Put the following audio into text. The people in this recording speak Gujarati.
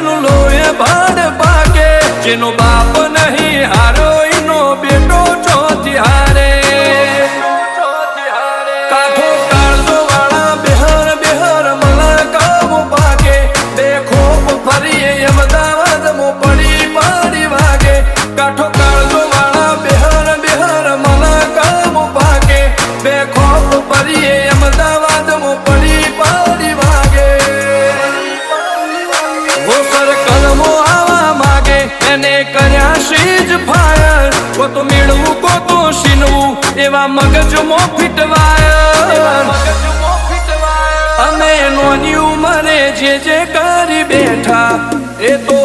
જનું લોહે ભાડ પાકે જેનો બાપ નહીં હારો એનો બેટો ચોથી હારે કાઠો કાળજો વાળા બેહર બેહર મલા કામ પાકે બે ખોપ ફરીએ અમદાવાદ મો પડી પાડી વાગે કાઠો કાળજો વાળા બેહર બેહર મલા કામ પાકે બે ખોપ ફરીએ અમદાવાદ મો પડી પાડી વાગે કલમો આવા માગે એને કર્યા શીજ ફાયર કો તો મેળવું કો તો શીનવું એવા મગજમાં ફીટવાયર અમે નોની ઉંમરે જે કરી બેઠા એ તો